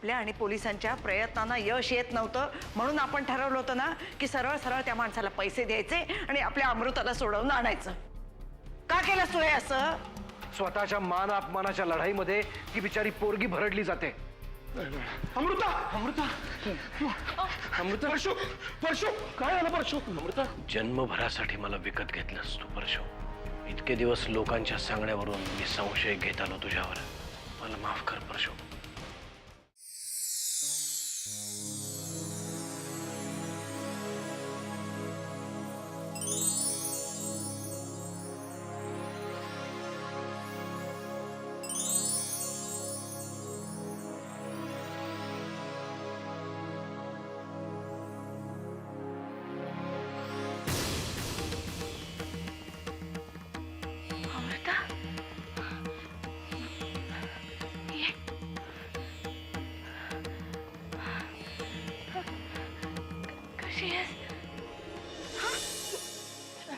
आपल्या आणि पोलिसांच्या प्रयत्नांना यश येत नव्हतं म्हणून आपण ठरवलं होतं ना की सरळ सरळ त्या माणसाला पैसे द्यायचे आणि आपल्या अमृताला सोडवून आणायचं. का केलंस तू हे असं? स्वतःच्या मान अपमानाच्या लढाईमध्ये ती बिचारी पोरगी भरडली जाते. अमृता अमृता अमृता परशु परशु काय झालं परशु? अमृता जन्मभरासाठी मला विकत घेतलंस तू परशु. इतके दिवस लोकांच्या सांगण्यावरून मी संशय घेत आलो तुझ्यावर. मला माफ कर परशु.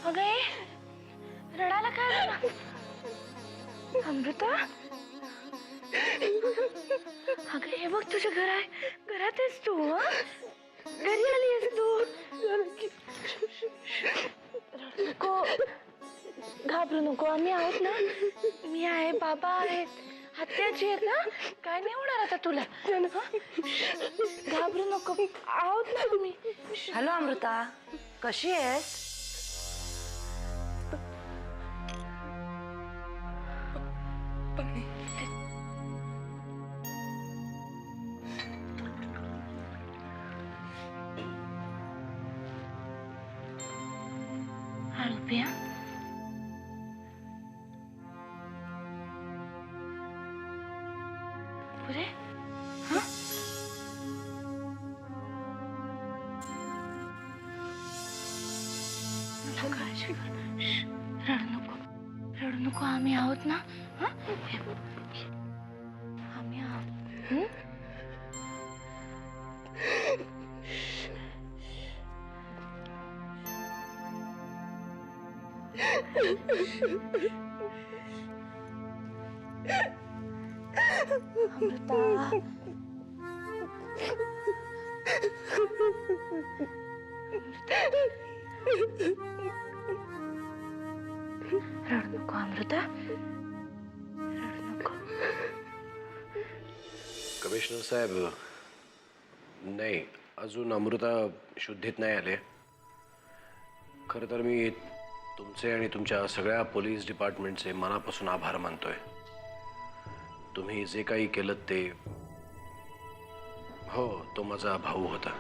अगं रडायला काय झालं? अमृता अगं हे बघ तुझं घर आहे, घरात आहेस तू. घरी आली आहेस तू. रडू नको, घाबरू नको, आम्ही आहोत ना. मी आहे, बाबा आहेत, हत्याची आहेत ना. काय नाही होणार आता तुला. घाबरू नको, आहोत ना तुम्ही. हॅलो अमृता, कशी आहेस? रुपया पुरे रडू नको, आम्ही आहोत ना. आम्ही आहोत. अमृता रडू नको, अमृता रडू नको. कमिशनर साहेब, नाही अजून अमृता शुद्धीत नाही आले. खरं तर मी तुमचे आणि तुमच्या सगळ्या पोलीस डिपार्टमेंटचे मनापासून आभार मानतोय. तुम्ही जे काही केलं ते, हो तो माझा भाऊ होता,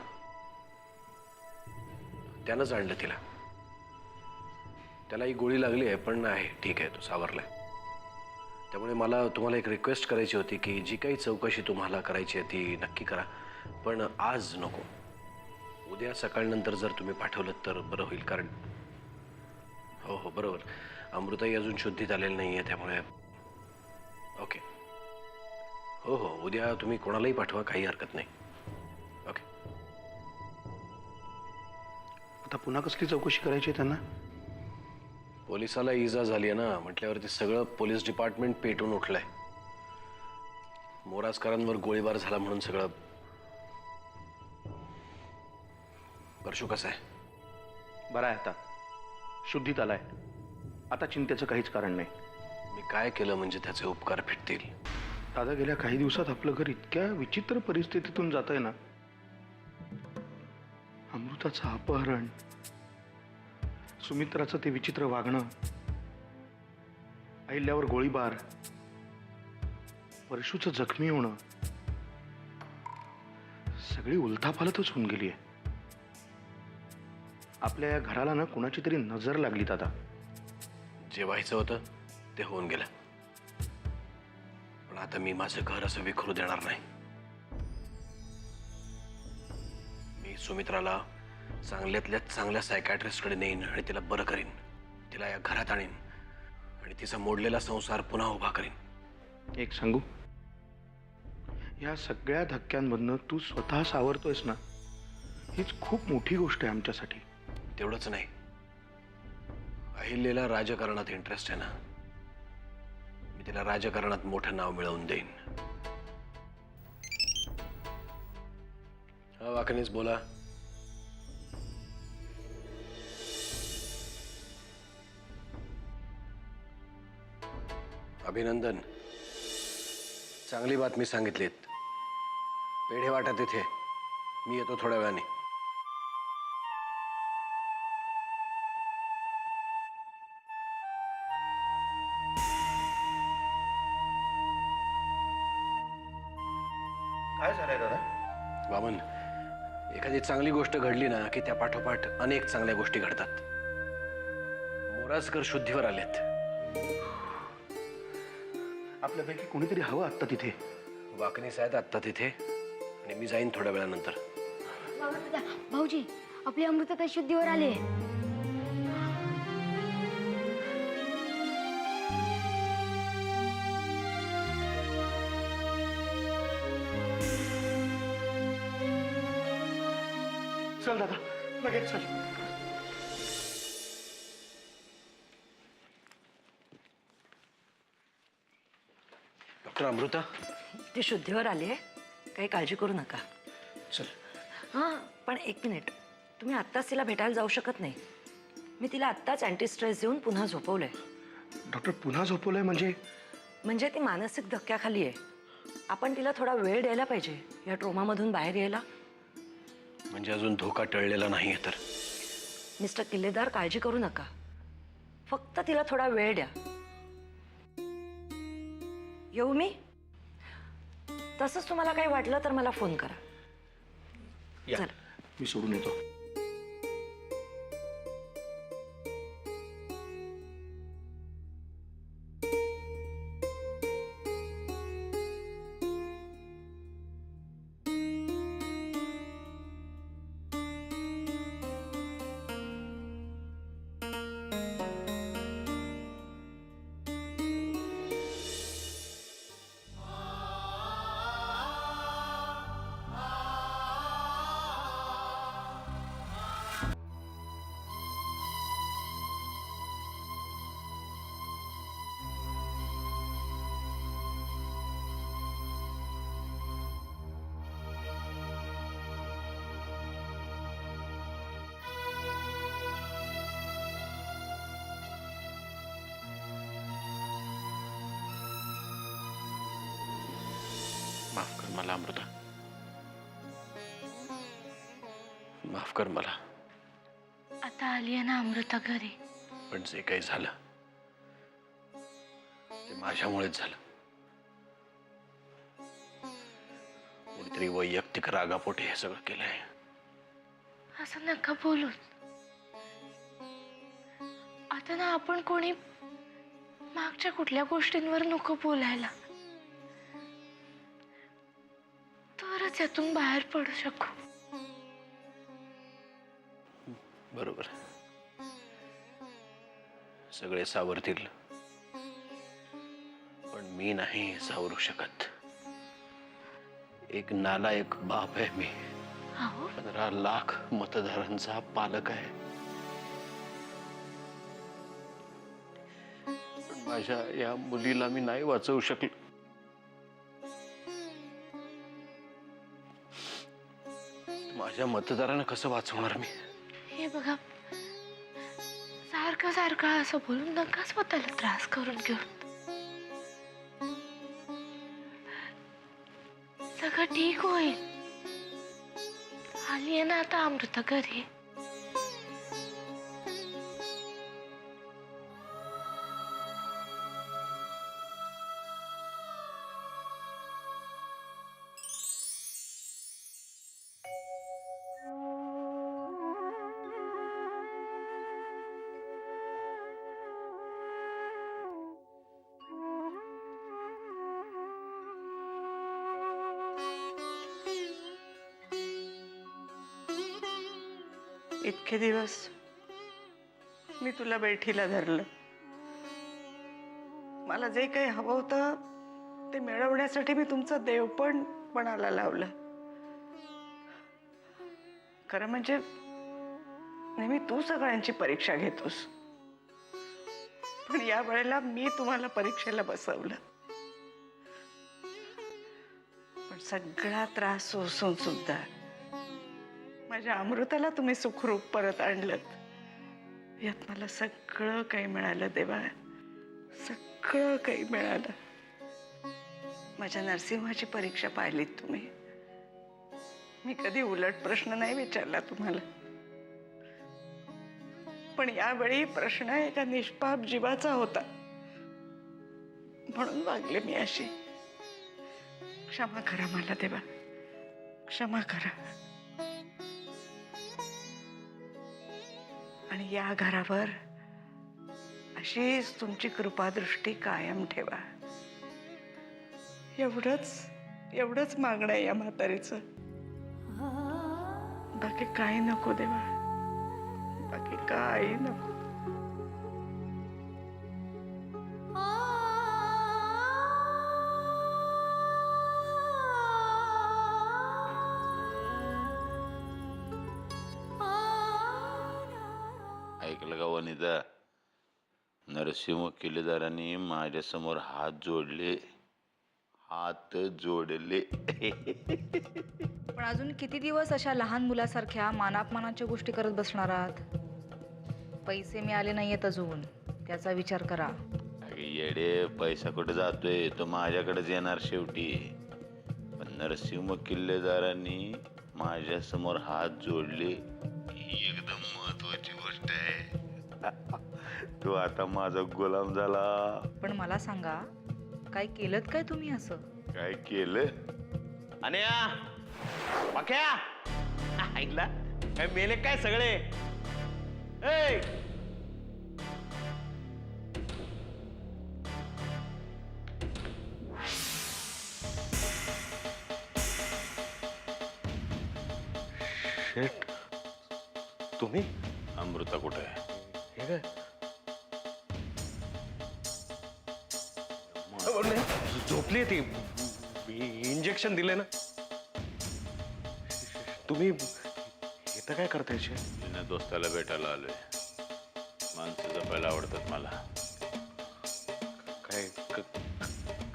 त्यानंच आणलं तिला. त्याला ही गोळी लागली आहे पण आहे ठीक आहे, तो सावरलाय. त्यामुळे मला तुम्हाला एक रिक्वेस्ट करायची होती की जी काही चौकशी तुम्हाला करायची आहे ती नक्की करा, पण आज नको. उद्या सकाळनंतर जर तुम्ही पाठवलं तर बरं होईल. कारण हो हो बरोबर, अमृताही अजून शुद्धीत आलेली नाही आहे. त्यामुळे ओके, हो हो उद्या तुम्ही कोणालाही पाठवा, काही हरकत नाही. ओके. आता पुन्हा कसली चौकशी करायची त्यांना? पोलिसाला इजा झाली आहे ना म्हटल्यावरती सगळं पोलीस डिपार्टमेंट पेटून उठलंय. मोराजकरांवर गोळीबार झाला म्हणून सगळं. परशु कसा आहे? बरा आहे, आता शुद्धीत आलाय. आता चिंतेचं काहीच कारण नाही. मी काय केलं म्हणजे त्याचे उपकार फिटतील? दादा गेल्या काही दिवसात आपलं घर इतक्या विचित्र परिस्थितीतून जात आहे ना. अमृताचं अपहरण, सुमित्राचं ते विचित्र वागणं, अहिल्यावर गोळीबार, परशुचं जखमी होणं, सगळी उलथापालथच होऊन गेली आहे. आपल्या या घराला ना कुणाची तरी नजर लागली दादा. जे व्हायचं होतं ते होऊन गेलं, पण आता मी माझं घर असं विखरू देणार नाही. मी सुमित्राला चांगल्यातल्या चांगल्या सायकॅट्रिस्टकडे नेईन आणि तिला बरं करीन. तिला या घरात आणीन आणि तिचा मोडलेला संसार पुन्हा उभा करीन. एक सांगू, या सगळ्या धक्क्यांमधनं तू स्वतः सावरतोयस ना, हीच खूप मोठी गोष्ट आहे आमच्यासाठी. तेवढंच नाही, अहिल्याला राजकारणात इंटरेस्ट आहे ना. मी तिला राजकारणात मोठं नाव मिळवून देईन. हा वाकणीच बोला. अभिनंदन, चांगली बातमी सांगितलीत. पेढे वाटा तिथे, मी येतो थोड्या वेळाने. काय झालंय दादा? वामन, एखादी चांगली गोष्ट घडली ना की त्या पाठोपाठ अनेक चांगल्या गोष्टी घडतात. मोराजकर शुद्धीवर आलेत. आपल्यापैकी कोणीतरी हवं आत्ता तिथे. वाकणीस आहेत आत्ता तिथे आणि मी जाईन थोड्या वेळानंतर. भाऊजी, आपली अमृता शुद्धीवर आले. चल दादा, लगेच चल. डॉक्टर अमृता, ती शुद्धीवर आली आहे, काही काळजी करू नका. चल. हां, पण एक मिनिट, तुम्ही आत्ताच तिला भेटायला जाऊ शकत नाही. मी तिला आत्ताच अँटी स्ट्रेस देऊन पुन्हा झोपवलंय. डॉक्टर पुन्हा झोपवलंय म्हणजे? म्हणजे ती मानसिक धक्क्याखाली आहे. आपण तिला थोडा वेळ द्यायला पाहिजे या ट्रोमामधून बाहेर यायला. म्हणजे अजून धोका टळलेला नाहीये तर? मिस्टर किल्लेदार, काळजी करू नका, फक्त तिला थोडा वेळ द्या. येऊ मी? तसंच तुम्हाला काही वाटलं तर मला फोन करा. या, चला. मी सोडून येतो. माफ कर मला अमृता, माफ कर मला. आता आली आहे ना अमृता घरी. पण जे काही झालं ते माझ्यामुळेच झालं. कोणीतरी वैयक्तिक रागापोटी हे सगळं केलंय. असं नका बोलू. आता ना आपण कोणी मागच्या कुठल्या गोष्टींवर नको बोलायला, तरच यातून बाहेर पडू शकू. बरोबर, सगळे सावरतील पण मी नाही सावरू शकत. एक नालायक बाप आहे मी. अहो, 15 लाख मतदारांचा पालक आहे. पण माझ्या या मुलीला मी नाही वाचवू शकलो. माझ्या मतदारांना कसं वाचवणार मी? हे बघा, सारखं सारखं असं बोलून नका स्वतःला त्रास करून घेऊन. सगळं ठीक होईल. आली आहे ना आता अमृता घरी. इतके दिवस मी तुला बैठीला धरलं. मला जे काही हवं होतं ते मिळवण्यासाठी मी तुमचं देवपण पणाला लावलं. खरं म्हणजे नेहमी तू सगळ्यांची परीक्षा घेतोस, पण या वेळेला मी तुम्हाला परीक्षेला बसवलं. पण सगळा त्रास सोसून सुद्धा माझ्या अमृताला तुम्ही सुखरूप परत आणलं, यात मला सगळं काही मिळालं देवा, सगळं काही मिळालं. माझ्या नरसिंहाची परीक्षा पाहिलीत तुम्ही. मी कधी उलट प्रश्न नाही विचारला तुम्हाला, पण यावेळी प्रश्न एका निष्पाप जीवाचा होता, म्हणून वागले मी अशी. क्षमा करा मला देवा, क्षमा करा. आणि या घरावर अशीच तुमची कृपादृष्टी कायम ठेवा. एवढंच मागणं आहे या म्हातारीचं. बाकी काही नको देवा, बाकी काही नको. ऐकलं का वनिता? नरसिंह किल्लेदारांनी माझ्यासमोर हात जोडले. पण अजून किती दिवस अशा लहान मुलासारख्या मानापमानाच्या गोष्टी करत बसणार आहात? पैसे मिळाले नाहीयेत अजून, त्याचा विचार करा. अगे येडे, पैसा कुठे जातोय? तो माझ्याकडेच येणार शेवटी. पण नरसिंह किल्लेदारांनी माझ्या समोर हात जोडले ही एकदम महत्वाची गोष्ट आहे. तो आता माझा गुलाम झाला. पण मला सांगा, काय केलंत काय तुम्ही असं? काय केलं? अन्या पाक्या ऐकला काय मेले काय सगळे? ए शेट, तुम्ही? अमृता कुठे आहे? हे काय झोपली ती. इंजेक्शन दिले ना. तुम्ही इथं काय करताय शेट? जुन्या दोस्ताला भेटायला आलोय. माणसं जपायला आवडतात मला. काय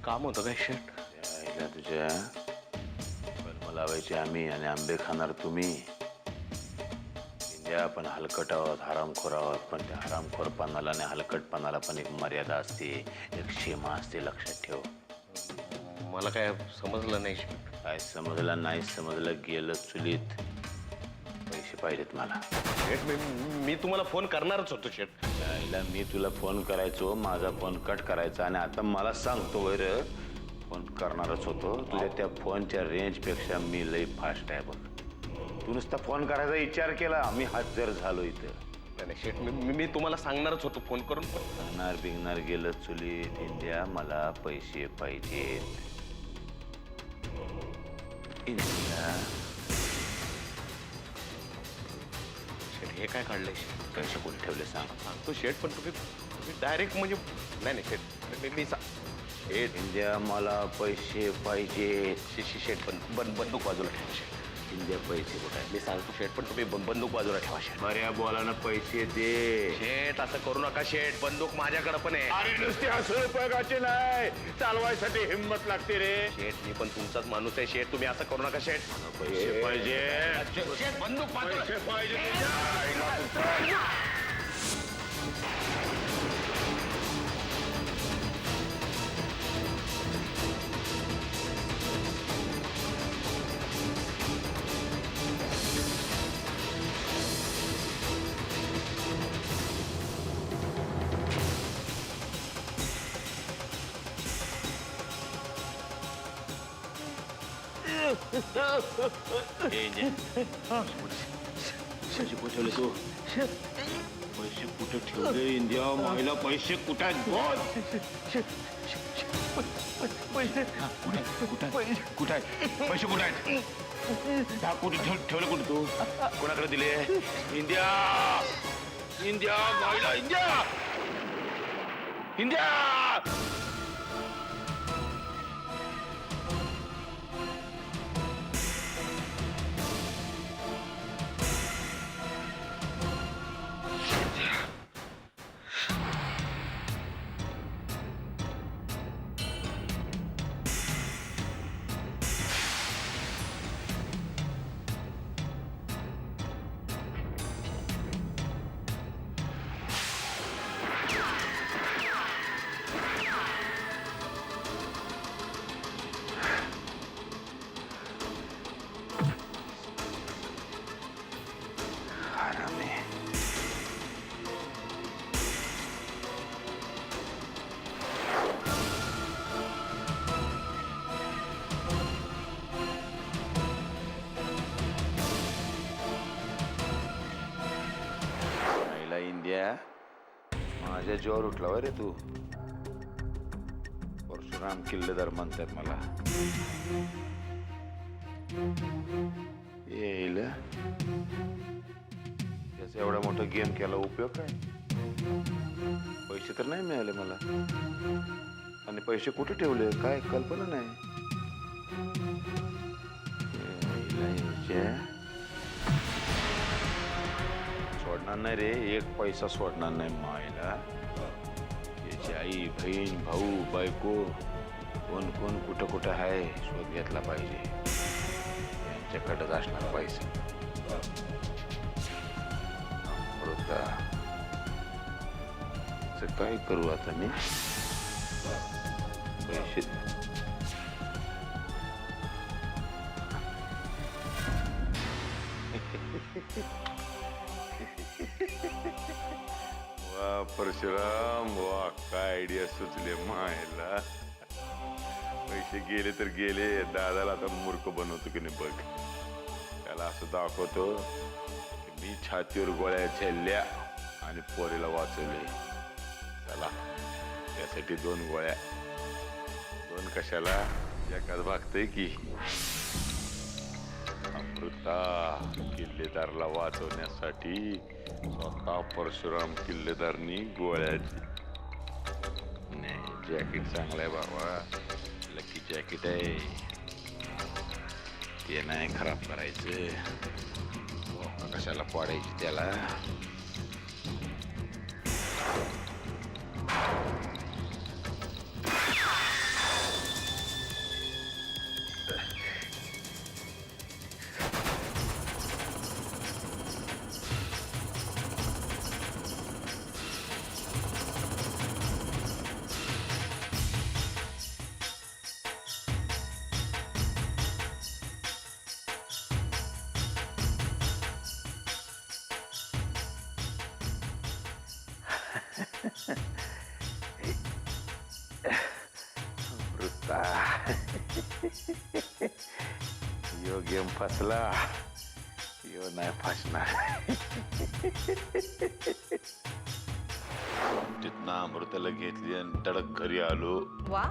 काम होतं काय शेट? यायला तुझ्या पण लावायची आम्ही आणि आंबे खाणार तुम्ही. इंडिया आपण हलकट आहोत, हरामखोर आहोत, पण त्या हरामखोरपणाला आणि हलकटपणाला पण एक मर्यादा असते, एक सीमा असते, लक्षात ठेव. मला काय समजलं नाही शेट. काय समजलं नाही? समजलं गेलं चुलीत. पैसे पाहिजेत मला. शेट मी तुम्हाला फोन करणारच होतो शेट. यायला मी तुला फोन करायचो, माझा फोन कट करायचा आणि आता मला सांगतो वर फोन करणारच होतो. तुझ्या त्या फोनच्या रेंजपेक्षा मी लई फास्ट आहे बघ. तू नुसता फोन करायचा विचार केला, मी हजर झालो इथं. नाही शेट, मी तुम्हाला सांगणारच होतो फोन करून. सांगणार बिगणार गेलं चुलीत. इंडिया मला पैसे पाहिजेत. इंडिया शेट हे काय काढलंय शेट? पैसे कुठे ठेवले सांग. सांगतो शेट, पण तुम्ही डायरेक्ट म्हणजे नाही शेट मी शेट. इंडिया मला पैसे पाहिजेत. शेट बंदूक बाजूला ठेवा शेट. इंडिया पैसे कुठे आहे? मी सांगतो शेट, पण तुम्ही बंदूक बाजूला ठेवा शेट. बऱ्या बोलानं पैसे दे. शेट असं करू नका शेट, बंदूक माझ्याकडे पण आहे. अरे नुसते हसून उपयोगाचे नाही, चालवायसाठी हिंमत लागते रे. शेट मी पण तुमचाच माणूस आहे शेट, तुम्ही असं करू नका शेट. पैसे पाहिजे. शेट बंदूक बाजूला. पैसे पाहिजे. पैसे कुठे ठेवले तू? पैसे कुठे ठेवले? इंडिया महिला पैसे कुठे आहेत? बोल. कुठे आहेत पैसे? कुठे आहेत? कुठे ठेवले? कुठे तू कोणाकडे दिले? इंडिया इंडिया महिला इंडिया इंडिया. माझ्या जीवावर उठला रे तू. परशुराम किल्लेदार म्हणतात मला. येईल त्याचा एवढा मोठा गेम केला, उपयोग काय? पैसे तर नाही मिळाले मला, आणि पैसे कुठे ठेवले काय कल्पना नाही. सोडणार नाही रे, एक पैसा सोडणार नाही मायला. याची आई, बहीण, भाऊ, बायको, कोण कोण कुठं कुठं आहे शोध घेतला पाहिजे. त्यांच्याकडेच असणार पैसा. काय करू आता मी? पैसे वा परशुराम, वा काय आयडिया सुचले मायला. पैसे गेले तर गेले, दादाला आता मूर्ख बनवतो की नाही बघ. त्याला असं दाखवतो की मी छातीवर गोळ्या झेलल्या आणि पोरीला वाचवले. चला त्यासाठी 2 गोळ्या. 2 कशाला, एकाच भागतय की. अमृता किल्लेदारला वाचवण्यासाठी स्वतः परशुराम किल्लेदारनी गोळ्याची. नाही, जॅकेट चांगलं आहे बाबा, लकी जॅकेट आहे. ते नाही खराब करायचं, कशाला पाडायची त्याला. अमृता, यो गेम फसला, यो नाही फसणार. तिथनं अमृताला घेतली आणि तडक घरी आलो. वा,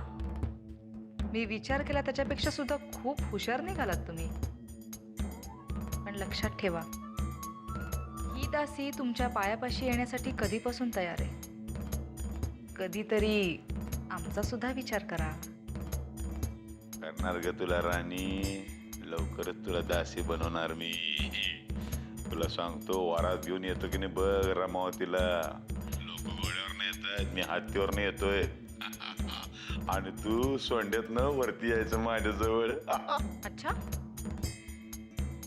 मी विचार केला त्याच्यापेक्षा सुद्धा खूप हुशार निघालात तुम्ही. पण लक्षात ठेवा, ही दासी तुमच्या पायापाशी येण्यासाठी कधीपासून तयार आहे. कधीतरी आमचा सुद्धा विचार करा. करणार ग तुला राणी, लवकरच तुला दासी बनवणार मी. तुला सांगतो, वारात घेऊन येतो की नाही बघ रमावतीला. लोक घोड्यावर येतात, मी हत्तीवर येतोय. आणि तू सोंड्यातनं वरती यायचं माझ्याजवळ. अच्छा,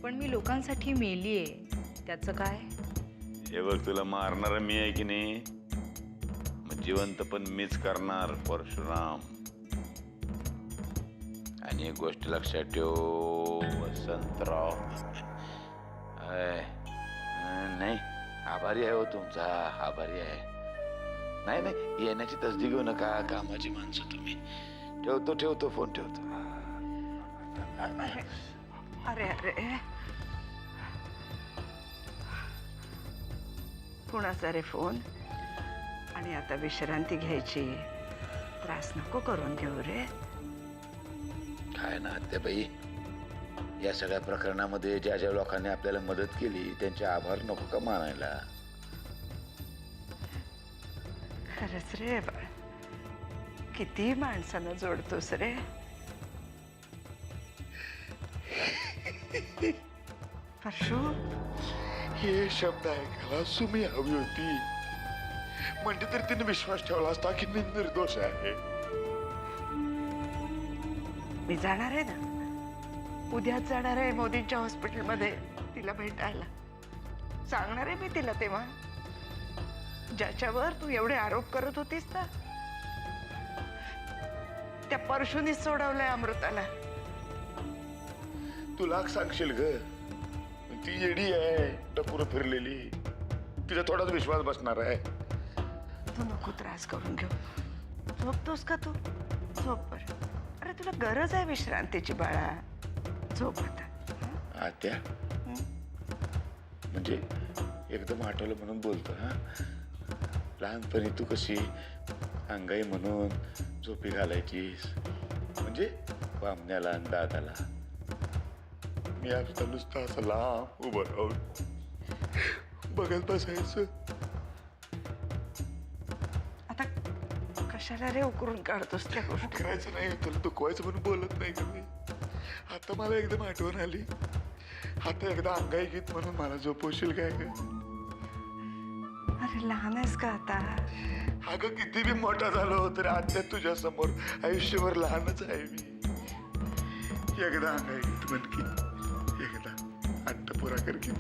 पण मी लोकांसाठी मेलीये, त्याचं काय? हे बघ, तुला मारणार मी आहे की नाही, मग जिवंत पण मीच करणार परशुराम. आणि एक गोष्ट लक्षात ठेव वसंतराव. नाही, आभारी आहे हो तुमचा, आभारी आहे. नाही नाही, येण्याची तसदी घेऊ नका, कामाची माणसं तुम्ही. ठेवतो फोन ठेवतो. अरे अरे, कुणाचा रे फोन? आणि आता विश्रांती घ्यायची, त्रास नको करून घेऊ रे. काय ना आत्याबाई, या सगळ्या प्रकरणामध्ये ज्या ज्या लोकांनी आपल्याला मदत केली त्यांचे आभार नको का मानायला? खरंच रे बाळ, किती माणसांना जोडतोस रे. परशू, हे शब्द ऐकायला सुमी हवी होती, म्हणजे तर तिने विश्वास ठेवला असता की मी निर्दोष आहे. मी जाणार आहे ना, उद्याच जाणार आहे मोदींच्या हॉस्पिटलमध्ये तिला भेटायला. सांगणार आहे मी तिला तेव्हा, ज्याच्यावर तू एवढे आरोप करत होतीस ना, त्या परशुनीच सोडवलंय अमृताला. तुला सांगशील ग, ती येडी आहे, टपुरं फिरलेली, तिचा थोडाच विश्वास बसणार आहे. तू नको त्रास करून घेऊ. झोपतोस का तू? झोप बरं. अरे तुला गरज आहे विश्रांतीची बाळा, झोप आता. आत्या, म्हणजे एकदम आठवलं म्हणून बोलतो. हा, लहानपणी तू कशी अंगाई म्हणून झोपी घालायचीस, म्हणजे बामण्याला आणि दादाला. मी आता नुसतं असं लांब उभं राहून बघत बसायचं. आता कशाला रे उकरून काढतोस त्या गोष्टी? करायचं नाही, तुला दुखवायचं म्हणून बोलत नाही का मी. आता मला एकदम आठवण आली. आता एकदा अंगाई गीत म्हणून मला झोपवशील काय ग? अरे लहान आहेस का आता? अगं किती बी मोठा झालो तरी आता तुझ्या समोर आयुष्यभर लहानच आहे मी. एकदा अंगाई गीत म्हण की, एकदा आत्ता पुरा कर की.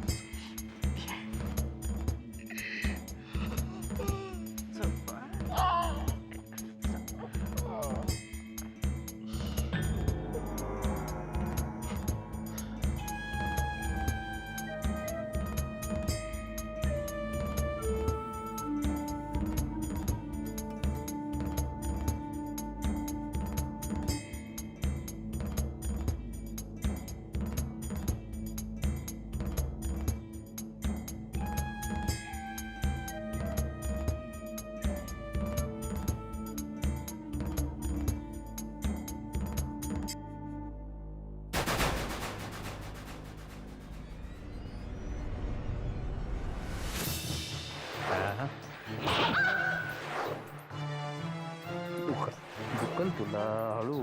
दुखल तुला हळू.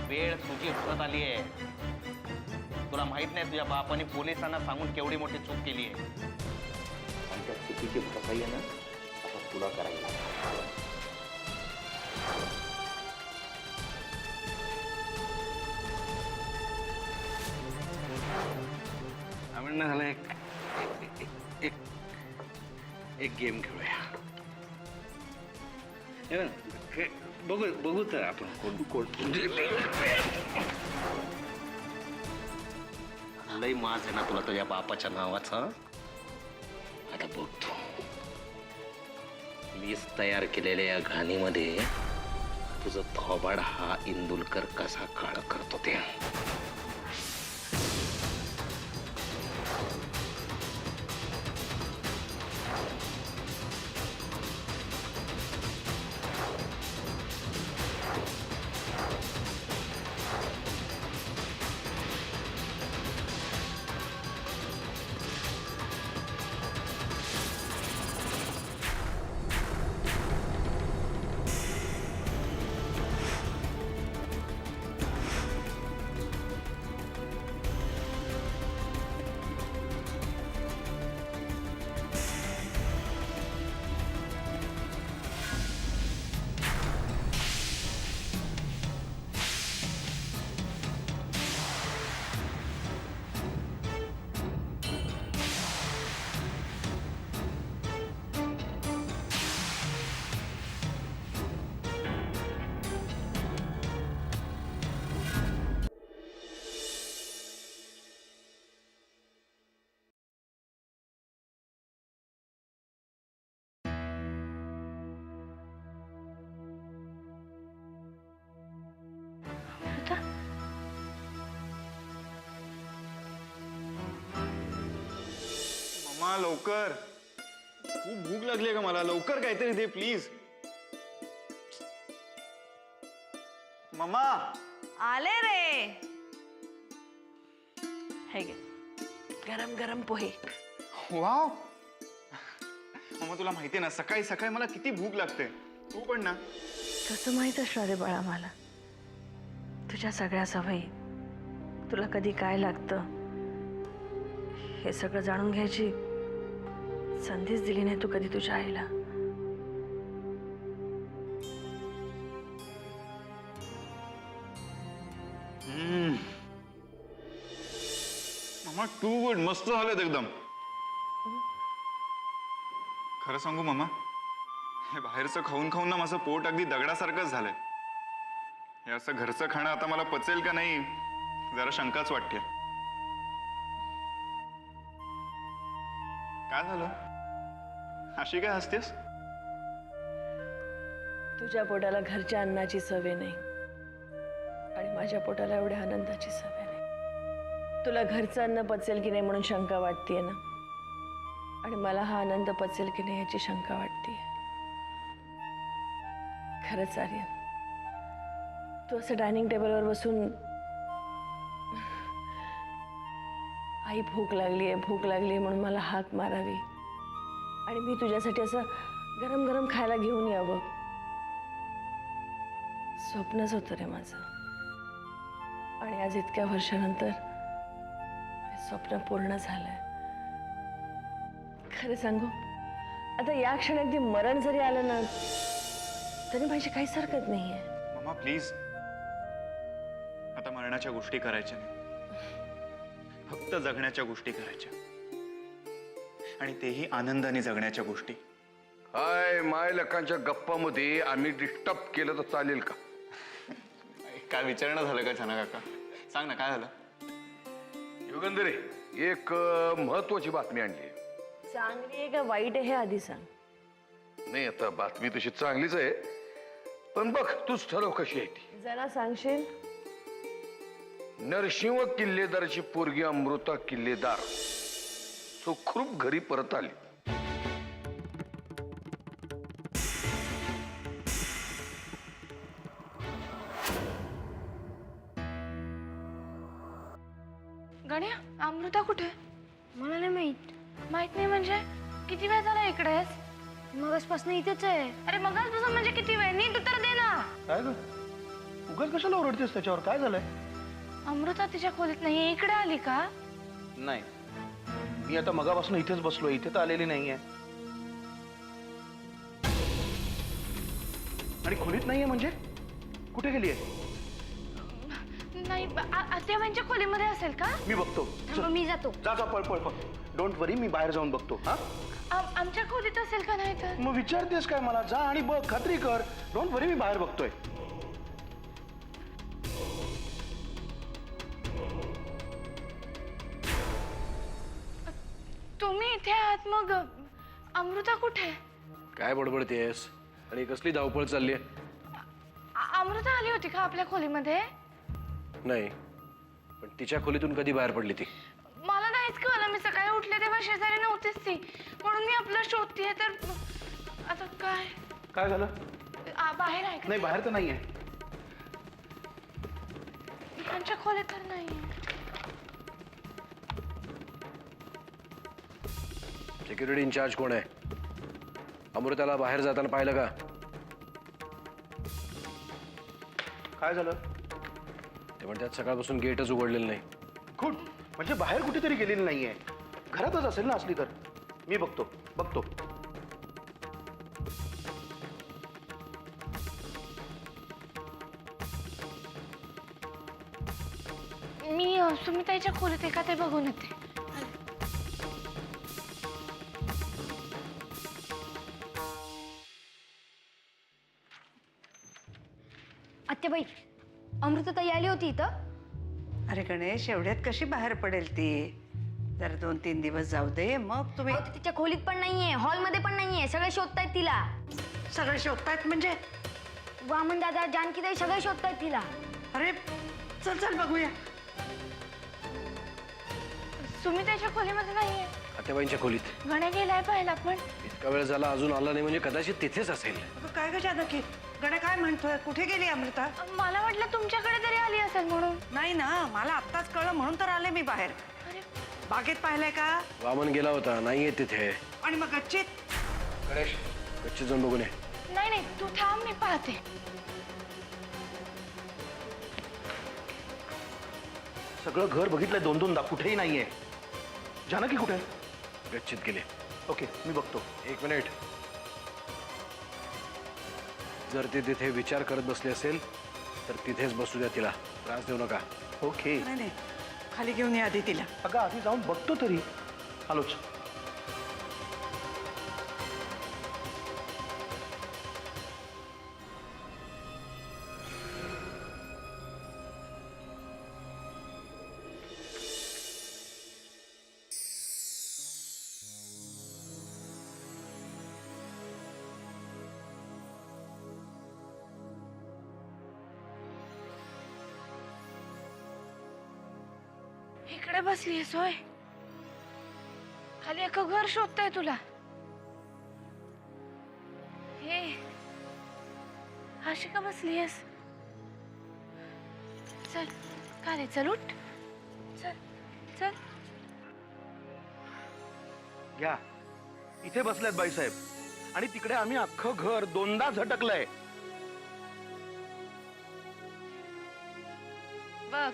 वेळ तुझी होत आली आहे. तुला माहित नाही तुझ्या बापाने पोलिसांना सांगून केवढी मोठी चूक केली आहे. आणि त्या चुकीची भरपाई आहे ना, आता तुला करायला. म्हणणं झालं एक गेम खेळूया. बघू तर आपण कोण लई माज आहे ना तुला तुझ्या बापाच्या नावाचा. आता बघतो मीच तयार केलेल्या या घाणीमध्ये तुझं थोबाड हा इंदुलकर कसा काळ करतो ते. मम्मा लवकर, खूप भूक लागली आहे का मला. लवकर काहीतरी दे प्लीज. मम्मा आले रे. हे घे गरम गरम पोहे. वाव. मम्मा तुला माहिती आहे ना, सकाळी सकाळी मला किती भूक लागते. तू पण ना. कसं माहित असणार रे बाळा मला तुझ्या सगळ्या सवयी. तुला कधी काय लागतं हे सगळं जाणून घ्यायची संधीच दिली नाही तू कधी तुझ्या आईला. Mama too good. मस्त झालेत एकदम. खरं सांगू मम्मा, हे बाहेरचं खाऊन खाऊन ना माझं पोट अगदी दगडासारखंच झालंय. हे असं घरचं खाणं आता मला पचेल का नाही जरा शंकाच वाटते. काय झालं? अशी काय हसतेस? तुझ्या पोटाला घरच्या अन्नाची सवय नाही माझ्या पोटाला एवढ्या आनंदाची सवय नाही. तुला घरचं अन्न पचेल की नाही म्हणून शंका वाटतेय ना, आणि मला हा आनंद पचेल की नाही याची शंका वाटतेय. खरंच आर्यन, तू असं डायनिंग टेबलवर बसून आई भूक लागली आहे म्हणून मला हाक मारावी आणि मी तुझ्यासाठी असं गरम गरम खायला घेऊन यावं, स्वप्नच होतं रे माझं. आणि आज इतक्या वर्षानंतर हे स्वप्न पूर्ण झालंय. खरं सांगू, आता या क्षणी अगदी मरण जरी आलं ना तरी माझी काहीच हरकत नाहीये. मम्मा प्लीज, आता मरणाच्या गोष्टी करायच्या नाही, फक्त जगण्याच्या गोष्टी करायच्या, आणि तेही आनंदाने जगण्याच्या गोष्टी. हाय माय लकांच्या गप्पामध्ये आम्ही डिस्टर्ब केलं तर चालेल का? काय विचारणं झालं का छाना काका? सांग ना, काय झालं? युगंधरे, एक महत्वाची बातमी आणली. चांगली आहे का वाईट आहे हे आधी सांग. नाही, आता बातमी तशी चांगलीच आहे, पण बघ तूच ठरव कशी आहे ती. जरा सांगशील? नरसिंह किल्लेदारची पोरगी अमृता किल्लेदार सुखरूप घरी परत आली. गण्या, अमृता कुठे? मला नाही माहित नाही म्हणजे किती वेळ झाला इकडेस? मगासपासून इथेच आहे. अरे मगासपासून म्हणजे किती वेळ? नीट उत्तर दे ना. काय ग, उगाच कशाला ओरडतेस त्याच्यावर? काय झालंय? अमृता तिच्या खोलीत नाही, इकडे आली का? नाही, मी आता मगापासून इथेच बसलोय, इथे तर आलेली नाहीये. आणि खोलीत नाहीये म्हणजे कुठे गेलीये? नाही, आत्याबाईंच्या खोलीमध्ये असेल का? मी बघतो. थांबा, मी जातो. जा जा, पळ पळ पळ. डोंट वरी, मी बाहेर जाऊन बघतो. हा, आमच्या खोलीत असेल का नाही तर? मग विचारतेस काय मला? जा आणि बघ, खात्री कर. डोंट वरी, मी बाहेर बघतोय. तुम्ही इथे आहात, मग अमृता कुठे? काय बडबडतेस आणि कसली धावपळ चालली आहे? अमृता आली होती का आपल्या खोलीमध्ये? नाही, पण तिच्या खोलीतून कधी बाहेर पडली ती? मला नाहीच कळलं. मी सकाळी उठले तेव्हा शेजारी नव्हतीच ती, म्हणून मी आपलं शोधतीये. तर आता काय काय झालं? बाहेर आहे का? नाही, बाहेर तर नाहीये. आमच्या खोलीत तर नाही. सिक्युरिटी इन्चार्ज कोण आहे? अमृताला बाहेर जाताना पाहिलं का? काय झालं? ते म्हणतात सकाळपासून गेटच उघडलेलं नाही. गुड, म्हणजे बाहेर कुठेतरी गेलेली नाहीये. घरातच असेल ना असली तर. मी बघतो. मी सुमिताईच्या खोलीत एका ते बघून येते. आत्याबाई, अमृताताई आली होती इथं? अरे गणेश, एवढ्यात कशी बाहेर पडेल ती? जरा 2-3 दिवस जाऊ दे, मग तुम्ही. अहो, ती तिच्या खोलीत पण नाहीये, हॉलमध्ये पण नाहीये. सगळे शोधतायत तिला. सगळे शोधतायत म्हणजे? वामन दादा, जानकीताई सगळे शोधतायत तिला. अरे चल चल बघूया. सुमिताईच्या खोलीमध्ये नाहीये. आत्याबाईंच्या खोलीत गण्या गेलाय पाहिला, पण इतका वेळ झाला अजून आला नाही म्हणजे कदाचित तिथेच असेल. अगं काय ग जानकी, गण्या काय म्हणतोय? कुठे गेली अमृता? मला वाटलं तुमच्याकडे तरी आली असेल म्हणून. नाही ना, मला आत्ताच कळलं म्हणून तर आले मी बाहेर. अरे, बागेत पाहिलंय का? वामन गेला होता, नाहीये तिथे. आणि मग गच्चीत? गणेश, गच्चीत जाऊन बघून ये. नाही, तू थांब, मी पाहते. सगळं घर बघितलंय 2-2दा, कुठेही नाहीये. जानकी कुठे? गच्चीत गेले. ओके, मी बघतो. 1 मिनिट. जर ती तिथे विचार करत बसली असेल तर तिथेच बसू द्या, तिला त्रास देऊ नका. ओके. नाही, खाली घेऊन ये आधी तिला. अगं आधी जाऊन बघतो तरी. आलोच. इकडे बसलीयस होय? खाली अख्खं घर शोधताय तुला. हे अशी का बसलीयस? चल का रे, चल उठ, चल चल. घ्या, इथे बसल्यात बाईसाहेब आणि तिकडे आम्ही अख्खं घर दोनदा झटकलंय. बघ,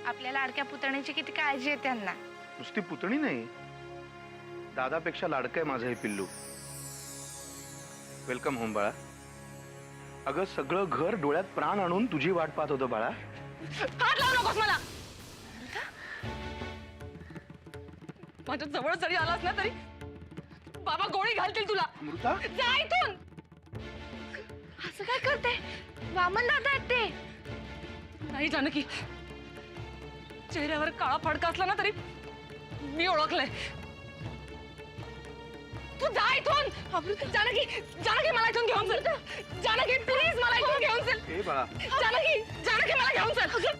आपल्या लाडक्या पुतणीची किती काळजी आहे त्यांना. नुसती पुतणी नाही, दादापेक्षा लाडकं आहे माझं हे पिल्लू. वेलकम होम बाळा. अगं सगळं घर डोळ्यात प्राण आणून तुझी वाट पाहत होतं बाळा. हात लावू नकोस मला. माझ्या जवळ जरी आलास ना तरी बाबा गोळी घालतील तुला. अमृता, जा इथून. असं काय करते? वामन दादा आहेत ते. नाही जानकी, चेहऱ्यावर काळा फडका असला ना तरी मी ओळखलंय. तू जा इथून. जानकी, जानकी मला इथून घेऊन चल. जानकी प्लीज मला इथून घेऊन चल. ए बाळा, जानकी, जानकी मला घेऊन चल.